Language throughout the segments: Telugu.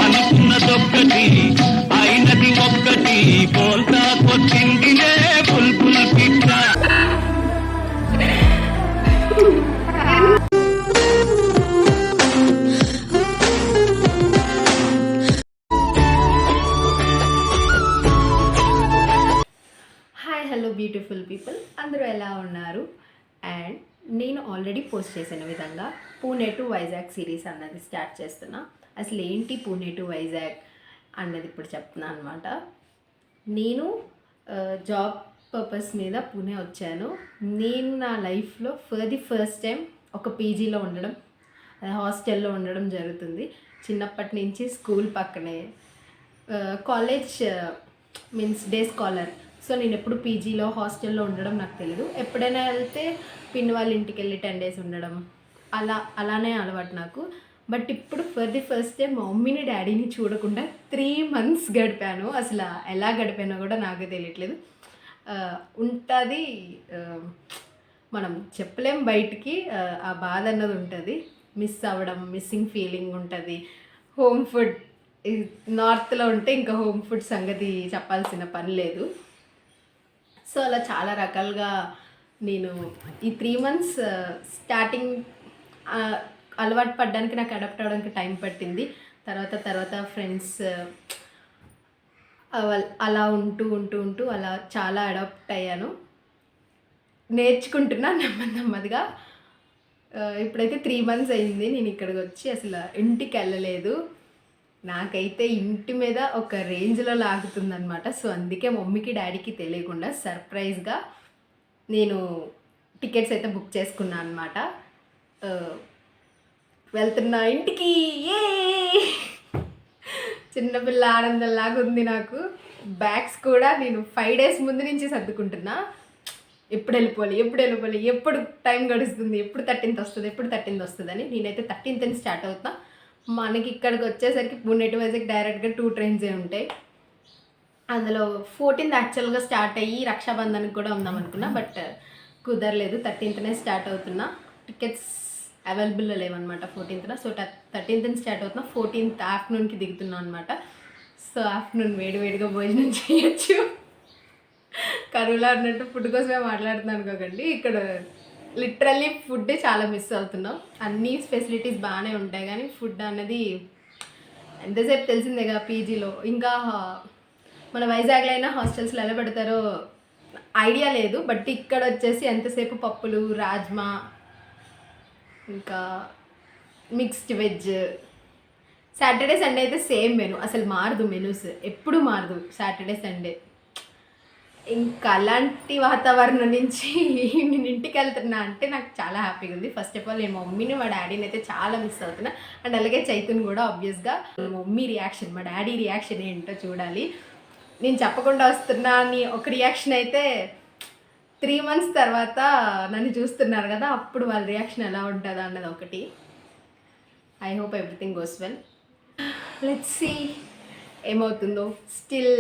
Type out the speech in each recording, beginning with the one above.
అనుకున్నదొక్కటి అయినది ఒక్కటి కోల్తా కొట్టిందిలే బుల్బుల్ పిట్ట. హాయ్ హలో బ్యూటిఫుల్ పీపుల్, అందరూ ఎలా ఉన్నారు? అండ్ నేను ఆల్రెడీ పోస్ట్ చేసిన విధంగా పూణే టు వైజాగ్ సిరీస్ అన్నది స్టార్ట్ చేస్తున్నా. అసలు ఏంటి పూణే టు వైజాగ్ అన్నది ఇప్పుడు చెప్తున్నా అనమాట. నేను జాబ్ పర్పస్ మీద పూణే వచ్చాను. నేను నా లైఫ్లో ఫర్ ది ఫస్ట్ టైం ఒక పీజీలో ఉండడం, హాస్టల్లో ఉండడం జరుగుతుంది. చిన్నప్పటి నుంచి స్కూల్ పక్కనే, college means day scholar. So నేను ఎప్పుడు పీజీలో హాస్టల్లో ఉండడం నాకు తెలియదు. ఎప్పుడైనా వెళ్తే పిన్ని వాళ్ళ ఇంటికి వెళ్ళి 10 days ఉండడం అలానే అలవాటు నాకు. బట్ ఇప్పుడు ఫర్ ది ఫస్ట్ టైం మా మమ్మీని డాడీని చూడకుండా 3 months గడిపాను. అసలు ఎలా గడిపానో కూడా నాకే తెలియట్లేదు. ఉంటుంది, మనం చెప్పలేం బయటికి. ఆ బాధ అన్నది ఉంటుంది, మిస్ అవ్వడం, మిస్సింగ్ ఫీలింగ్ ఉంటుంది. హోమ్ ఫుడ్ నార్త్లో ఉంటే ఇంకా హోమ్ ఫుడ్ సంగతి చెప్పాల్సిన పని లేదు. సో అలా చాలా రకాలుగా నేను ఈ 3 months స్టార్టింగ్ అలవాటు పడడానికి, నాకు అడాప్ట్ అవ్వడానికి టైం పట్టింది. తర్వాత ఫ్రెండ్స్ అలా ఉంటూ అలా చాలా అడాప్ట్ అయ్యాను, నేర్చుకుంటున్నా నెమ్మదిగా. ఇప్పుడైతే 3 months అయింది నేను ఇక్కడికి వచ్చి. అసలు ఇంటికి వెళ్ళలేదు. నాకైతే ఇంటి మీద ఒక రేంజ్లో లాగుతుందనమాట. సో అందుకే మమ్మీకి డాడీకి తెలియకుండా సర్ప్రైజ్గా నేను టికెట్స్ అయితే బుక్ చేసుకున్నాను అనమాట. వెళ్తున్నా ఇంటికి. ఏ చిన్నపిల్ల ఆనందంలాగా ఉంది నాకు. బ్యాగ్స్ కూడా నేను 5 days ముందు నుంచి సర్దుకుంటున్నా. ఎప్పుడు వెళ్ళిపోవాలి, ఎప్పుడు టైం గడుస్తుంది, ఎప్పుడు 13th వస్తుందని. నేనైతే 13th స్టార్ట్ అవుతున్నా. మనకి ఇక్కడికి వచ్చేసరికి పూణే టు వైజాగ్ డైరెక్ట్గా 2 trains ఉంటాయి. అందులో 14th యాక్చువల్గా స్టార్ట్ అయ్యి రక్షాబంధన్కి కూడా ఉందాం అనుకున్నా, బట్ కుదరలేదు. 13th స్టార్ట్ అవుతున్నా. టికెట్స్ అవైలబుల్లో లేవన్నమాట 14th. సో 13th స్టార్ట్ అవుతున్నా. 14th ఆఫ్టర్నూన్కి దిగుతున్నా అనమాట. సో ఆఫ్టర్నూన్ వేడిగా భోజనం చేయొచ్చు. కరువులో ఉన్నట్టు ఫుడ్ కోసమే మాట్లాడుతున్నాను అనుకోకండి. ఇక్కడ లిటరల్లీ ఫుడ్ చాలా మిస్ అవుతున్నాం. అన్ని ఫెసిలిటీస్ బాగానే ఉంటాయి కానీ ఫుడ్ అన్నది ఎంతసేపు తెలిసిందేగా పీజీలో. ఇంకా మన వైజాగ్లో అయినా హాస్టల్స్లో ఎలా పెడతారో ఐడియా లేదు. బట్ ఇక్కడ వచ్చేసి ఎంతసేపు పప్పులు, రాజ్మా, ఇంకా మిక్స్డ్ వెజ్. సాటర్డే సండే అయితే సేమ్ మెనూ, అసలు మారదు. మెనూస్ ఎప్పుడు మారదు సాటర్డే సండే. ఇంకా అలాంటి వాతావరణం నుంచి నేను ఇంటికి వెళ్తున్నా అంటే నాకు చాలా హ్యాపీగా ఉంది. ఫస్ట్ ఆఫ్ ఆల్ నేను మా మమ్మీని, మా డాడీని అయితే చాలా మిస్ అవుతున్నా. అండ్ అలాగే చైతన్య కూడా. ఆబ్వియస్గా మా మమ్మీ రియాక్షన్, మా డాడీ రియాక్షన్ ఏంటో చూడాలి. నేను చెప్పకుండా వస్తున్నా అని ఒక రియాక్షన్ అయితే, 3 months తర్వాత నన్ను చూస్తున్నారు కదా, అప్పుడు వాళ్ళ రియాక్షన్ ఎలా ఉంటుందా అన్నది ఒకటి. I hope everything goes well. Let's see ఏమవుతుందో. స్టిల్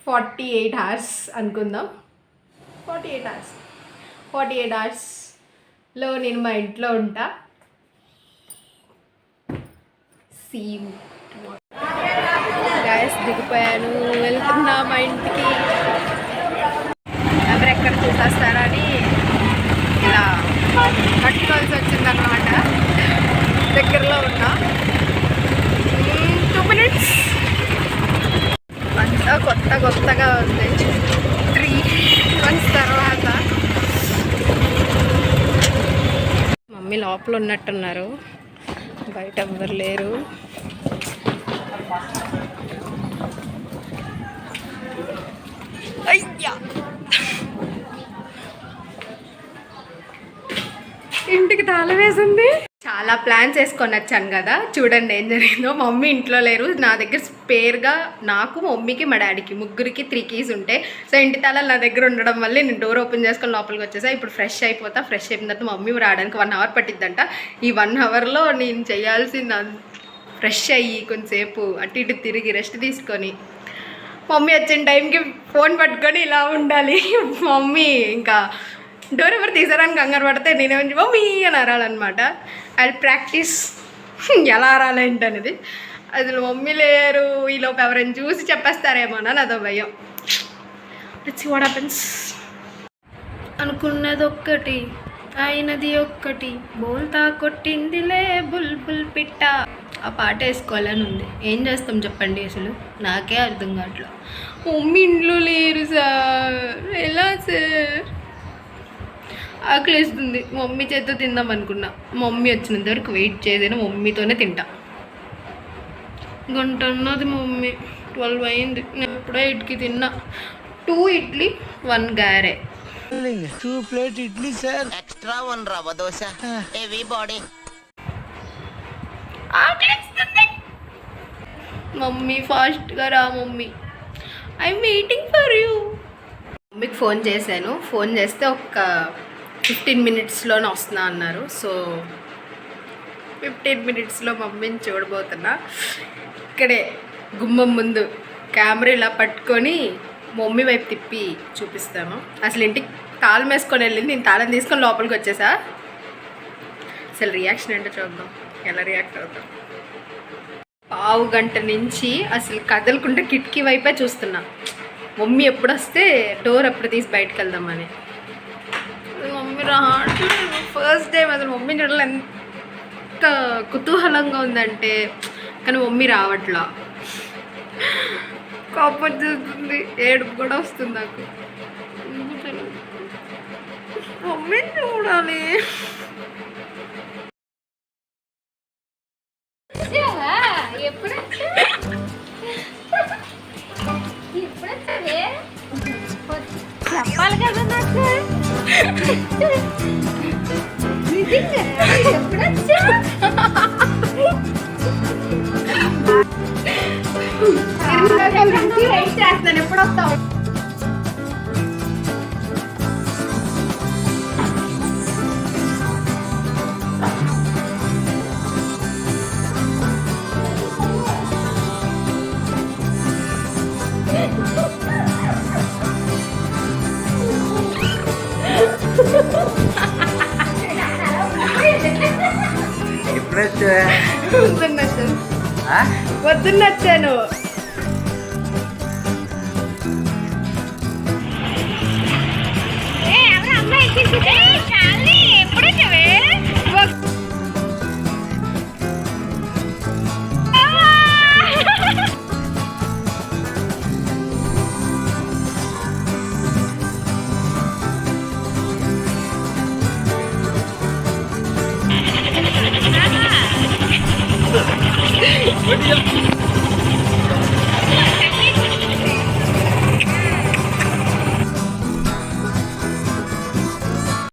48 hours అనుకుందాం. 48 hoursలో నేను మా ఇంట్లో ఉంటా. సీ గాయస్, దిగిపోయాను, వెళ్తున్నా మా ఇంటికి. ఎవరెక్కడ చూసేస్తారని ఇలా పట్టుకోవాల్సి వచ్చిందన్నమాట. దగ్గరలో ఉన్నా. 2 minutes. అంతా కొత్తగా ఉంది. 3 months తర్వాత. మమ్మీ లోపల ఉన్నట్టున్నారు, బయట ఎవ్వరు లేరు. అయ్యా, ఇంటికి తాళం వేసింది. చాలా ప్లాన్స్ వేసుకొని వచ్చాను కదా, చూడండి ఏం జరిగిందో. మమ్మీ ఇంట్లో లేరు. నా దగ్గర స్పేర్గా నాకు, మమ్మీకి, మా డాడీకి ముగ్గురికి 3 keys ఉంటాయి. సో ఇంటి తాళాలు నా దగ్గర ఉండడం వల్ల నేను డోర్ ఓపెన్ చేసుకొని లోపలికి వచ్చేసా. ఇప్పుడు ఫ్రెష్ అయిన తర్వాత మమ్మీ రావడానికి 1 hour పట్టిద్దంట. ఈ 1 hourలో నేను చేయాల్సిన ఫ్రెష్ అయ్యి కొంచెంసేపు అటు ఇటు తిరిగి రెస్ట్ తీసుకొని మమ్మీ వచ్చిన టైంకి ఫోన్ పట్టుకొని ఇలా ఉండాలి. మమ్మీ ఇంకా డోర్ ఎవరు తీసారని కంగారు పడితే నేనేమో మమ్మీ అని అరాలన్నమాట. అది ప్రాక్టీస్ ఎలా అరాలేంటి అనేది. అసలు మమ్మీ లేరు, ఈలోపు ఎవరైనా చూసి చెప్పేస్తారేమో అని అదో భయం. Let's see what happens. అనుకున్నది ఒక్కటి అయినది ఒక్కటి, బోల్తా కొట్టిందిలే బుల్బుల్ పిట్ట. ఆ పాట వేసుకోవాలని ఉంది. ఏం చేస్తాం చెప్పండి, అసలు నాకే అర్థం కావట్లా. మమ్మీ ఇంట్లో లేరు సార్, ఎలా సార్? ఆకలిస్తుంది, మమ్మీ చేతితో తిందాం అనుకున్నా. మమ్మీ వచ్చినంత వరకు వెయిట్ చేసేనా, మమ్మీతోనే తింటా. గంట అన్నది మమ్మీ, 12 అయింది. నేను ఎప్పుడో 8కి తిన్నా. 2 ఇడ్లీ 1 గారె. 2 ప్లేట్ ఇడ్లీ సార్. ఎక్స్ట్రా 1 రవ్వ దోశ. Heavy body. ఆకలిస్తుంది. మమ్మీ ఫాస్ట్గా రా mummy, I'm waiting for you. మమ్మీకి ఫోన్ చేశాను. ఫోన్ చేస్తే ఒక 15 మినిట్స్లోనే వస్తున్నా అన్నారు. సో 15 మినిట్స్లో మమ్మీని చూడబోతున్నా. ఇక్కడే గుమ్మం ముందు కెమెరా ఇలా పట్టుకొని మమ్మీ వైపు తిప్పి చూపిస్తాను. అసలు ఇంటికి తాళం వేసుకొని వెళ్ళింది, నేను తాళం తీసుకొని లోపలికి వచ్చేసా. అసలు రియాక్షన్ ఏంటో చూద్దాం, ఎలా రియాక్ట్ అవుతాం. 1/2 గంట నుంచి అసలు కదలకుండా కిటికీ వైపే చూస్తున్నా. మమ్మీ ఎప్పుడు వస్తే డోర్ ఎప్పుడు తీసి బయటకు వెళ్దామని. మమ్మీ రావట్లేదు. ఫస్ట్ టైం అసలు మమ్మీ చూడాలి ఎంత కుతూహలంగా ఉందంటే, కానీ మమ్మీ రావట్లా. కోపం చూస్తుంది, ఏడుపు కూడా వస్తుంది నాకు. మమ్మీ చూడాలి. చెప్పాలి కదా నాకు. ఎప్పుడొచ్చా? వెయిట్ చేస్తాను, ఎప్పుడు వస్తావు? ఎప్పుడొచ్చా? పొద్దున్న వచ్చాను.